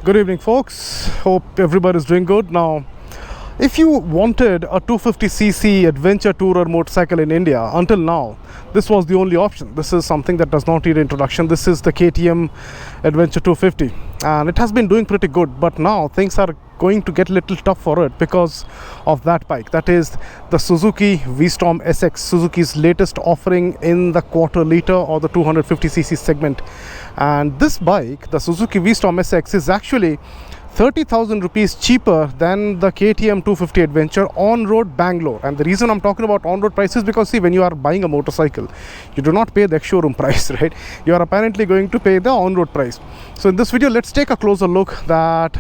Good evening, folks. Hope everybody is doing good. Now, if you wanted a 250cc adventure tourer motorcycle in India, until now, this was the only option. This is something that does not need introduction. This is the KTM Adventure 250, and it has been doing pretty good, but now things are going to get a little tough for it because of that bike. That is the Suzuki V-Strom SX, Suzuki's latest offering in the quarter liter or the 250cc segment. And this bike, the Suzuki V-Strom SX, is actually 30,000 rupees cheaper than the KTM 250 Adventure on-road Bangalore. And the reason I'm talking about on-road prices, because see, when you are buying a motorcycle, you do not pay the ex-showroom price, right? You are apparently going to pay the on-road price. So in this video, let's take a closer look that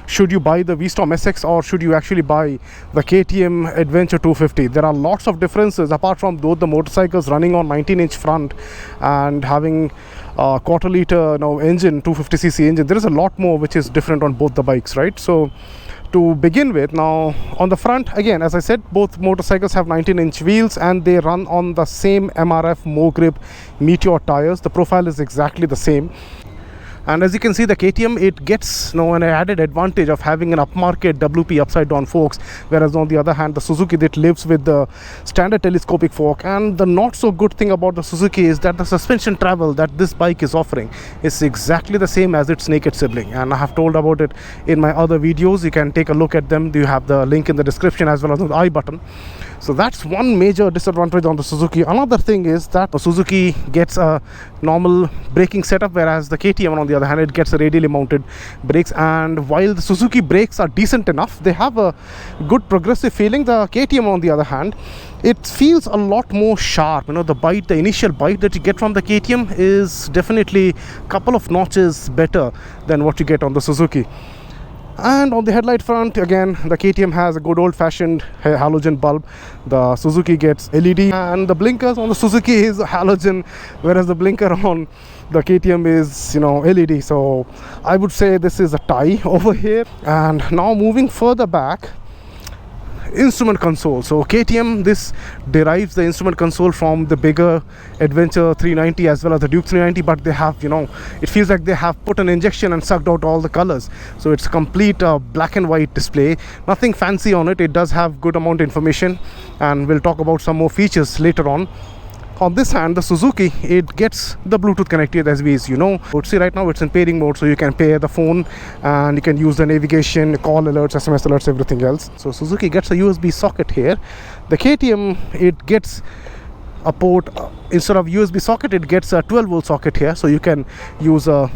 should you buy the V-Strom SX or should you actually buy the KTM Adventure 250? There are lots of differences apart from both the motorcycles running on 19-inch front and having quarter liter engine, 250cc engine. There is a lot more which is different on both the bikes, right? So to begin with, now on the front, again, as I said, both motorcycles have 19-inch wheels and they run on the same MRF Mo-Grip Meteor tires. The profile is exactly the same. And as you can see, the KTM, it gets an added advantage of having an upmarket WP upside down forks, whereas on the other hand, the Suzuki, that lives with the standard telescopic fork. And the not so good thing about the Suzuki is that the suspension travel that this bike is offering is exactly the same as its naked sibling, and I have told about it in my other videos. You can take a look at them. You have the link in the description as well as on the I button. So that's one major disadvantage on the Suzuki. Another thing is that the Suzuki gets a normal braking setup, whereas the KTM, on the other hand, it gets a radially mounted brakes. And while the Suzuki brakes are decent enough, they have a good progressive feeling. The KTM, on the other hand, it feels a lot more sharp. The initial bite that you get from the KTM is definitely a couple of notches better than what you get on the Suzuki. And on the headlight front, again, the KTM has a good old-fashioned halogen bulb. The Suzuki gets LED, and the blinkers on the Suzuki is halogen, whereas the blinker on the KTM is LED. So I would say this is a tie over here. And now moving further back, instrument console. So KTM, this derives the instrument console from the bigger Adventure 390 as well as the Duke 390, but they have it feels like they have put an injection and sucked out all the colors. So it's complete black and white display, nothing fancy on it. It does have good amount of information, and we'll talk about some more features later on. On this hand, the Suzuki, it gets the Bluetooth connectivity, as we would see right now. It's in pairing mode, so you can pair the phone and you can use the navigation, call alerts, SMS alerts, everything else. So Suzuki gets a USB socket here. The KTM, it gets a port, instead of USB socket, it gets a 12-volt socket here, so you can use a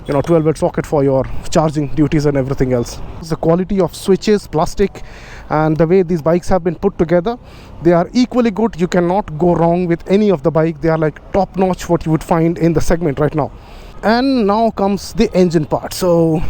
12-volt socket for your charging duties and everything else. The quality of switches, plastic, and the way these bikes have been put together, they are equally good. You cannot go wrong with any of the bike. They are like top-notch what you would find in the segment right now. And now comes the engine part. So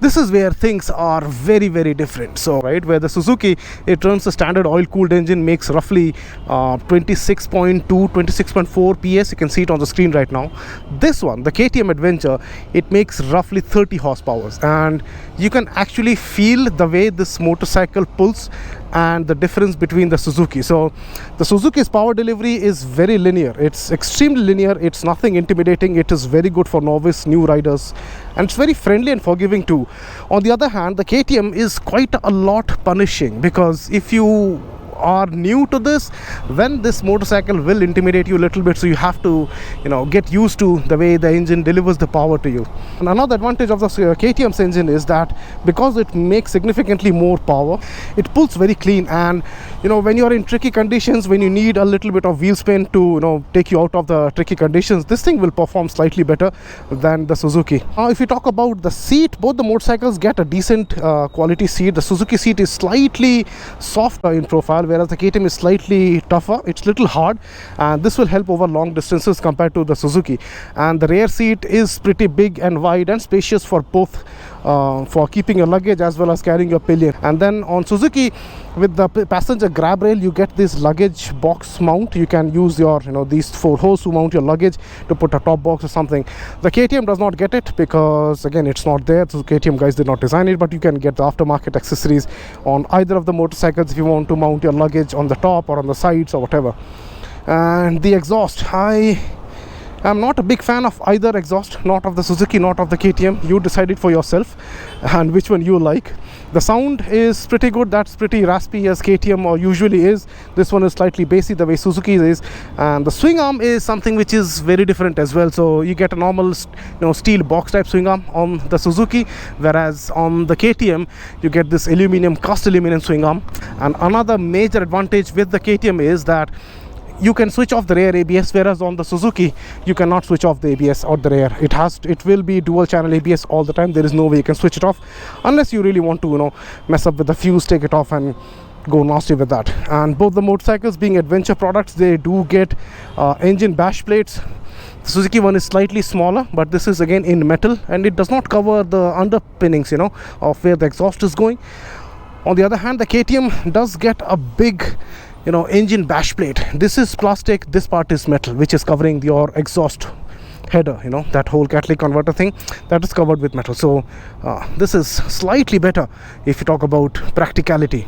this is where things are very, very different. So right, where the Suzuki, it runs the standard oil-cooled engine, makes roughly 26.2, 26.4 PS. You can see it on the screen right now. This one, the KTM Adventure, it makes roughly 30 horsepower, and you can actually feel the way this motorcycle pulls and the difference between the Suzuki. So the Suzuki's power delivery is very linear. It's extremely linear. It's nothing intimidating. It is very good for novice, new riders, and it's very friendly and forgiving too. On the other hand, the KTM is quite a lot punishing, because if you are new to this, then this motorcycle will intimidate you a little bit. So you have to get used to the way the engine delivers the power to you. And another advantage of the KTM's engine is that because it makes significantly more power, it pulls very clean. And when you are in tricky conditions, when you need a little bit of wheel spin to take you out of the tricky conditions, this thing will perform slightly better than the Suzuki. Now if you talk about the seat, both the motorcycles get a decent quality seat. The Suzuki seat is slightly softer in profile, whereas the KTM is slightly tougher. It's little hard, and this will help over long distances compared to the Suzuki. And the rear seat is pretty big and wide and spacious for both, for keeping your luggage as well as carrying your pillion. And then on Suzuki, with the passenger grab rail, you get this luggage box mount. You can use your these 4 holes to mount your luggage, to put a top box or something. The KTM does not get it because again it's not there. So KTM guys did not design it, but you can get the aftermarket accessories on either of the motorcycles if you want to mount your luggage on the top or on the sides or whatever. And the exhaust, I I'm not a big fan of either exhaust, not of the Suzuki, not of the KTM. You decide it for yourself and which one you like. The sound is pretty good. That's pretty raspy as KTM or usually is. This one is slightly bassy the way Suzuki is, and the swing arm is something which is very different as well. So you get a normal steel box type swing arm on the Suzuki, whereas on the KTM you get this cast aluminum swing arm. And another major advantage with the KTM is that you can switch off the rear ABS, whereas on the Suzuki you cannot switch off the ABS or the rear. It will be dual channel ABS all the time. There is no way you can switch it off unless you really want to mess up with the fuse, take it off and go nasty with that. And both the motorcycles being adventure products, they do get engine bash plates. The Suzuki one is slightly smaller, but this is again in metal and it does not cover the underpinnings of where the exhaust is going. On the other hand, the KTM does get a big engine bash plate. This is plastic, this part is metal, which is covering your exhaust header, that whole catalytic converter thing, that is covered with metal. So this is slightly better if you talk about practicality.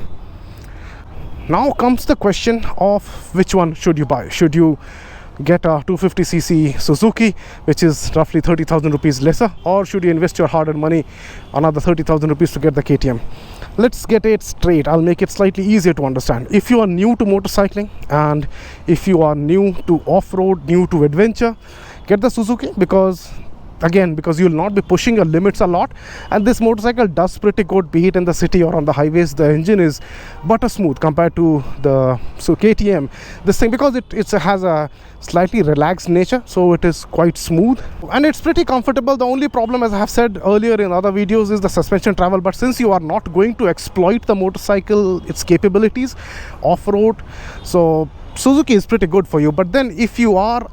Now comes the question of which one should you buy. Should you get a 250cc Suzuki, which is roughly 30,000 rupees lesser, or should you invest your hard-earned money, another 30,000 rupees to get the KTM? Let's get it straight. I'll make it slightly easier to understand. If you are new to motorcycling and if you are new to off-road, new to adventure, get the Suzuki because you'll not be pushing your limits a lot, and this motorcycle does pretty good, be it in the city or on the highways. The engine is butter smooth compared to the KTM. This thing, because it has a slightly relaxed nature, so it is quite smooth and it's pretty comfortable. The only problem, as I have said earlier in other videos, is the suspension travel. But since you are not going to exploit the motorcycle, its capabilities off-road, so Suzuki is pretty good for you. But then if you are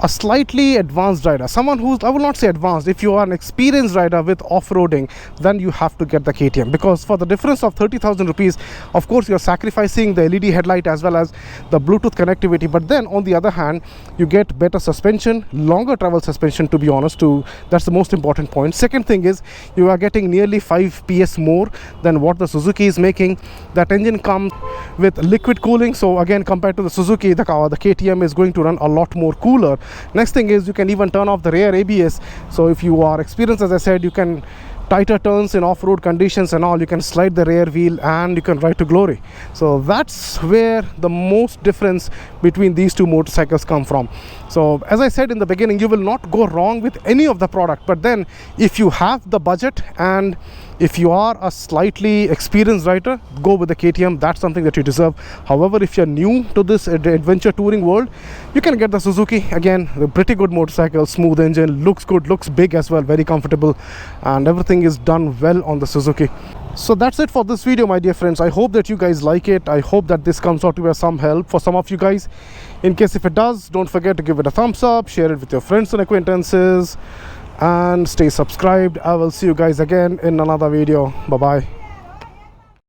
a slightly advanced rider, someone who's, I will not say advanced, if you are an experienced rider with off-roading, then you have to get the KTM, because for the difference of 30,000 rupees, of course you're sacrificing the LED headlight as well as the Bluetooth connectivity, but then on the other hand you get better suspension, longer travel suspension, to be honest. That's the most important point. Second thing is you are getting nearly 5 PS more than what the Suzuki is making. That engine comes with liquid cooling, so again, compared to the Suzuki, the KTM is going to run a lot more cooler. Next thing is you can even turn off the rear ABS. So if you are experienced, as I said, you can tighter turns in off-road conditions and all, you can slide the rear wheel and you can ride to glory. So that's where the most difference between these two motorcycles come from. So as I said in the beginning, you will not go wrong with any of the product, but then if you have the budget and if you are a slightly experienced rider, go with the KTM. That's something that you deserve. However, if you're new to this adventure touring world, you can get the Suzuki. Again, a pretty good motorcycle, smooth engine, looks good, looks big as well, very comfortable, and everything is done well on the Suzuki. So that's it for this video, my dear friends. I hope that you guys like it. I hope that this comes out to be some help for some of you guys. In case if it does, don't forget to give it a thumbs up, share it with your friends and acquaintances, and stay subscribed. I will see you guys again in another video. Bye bye.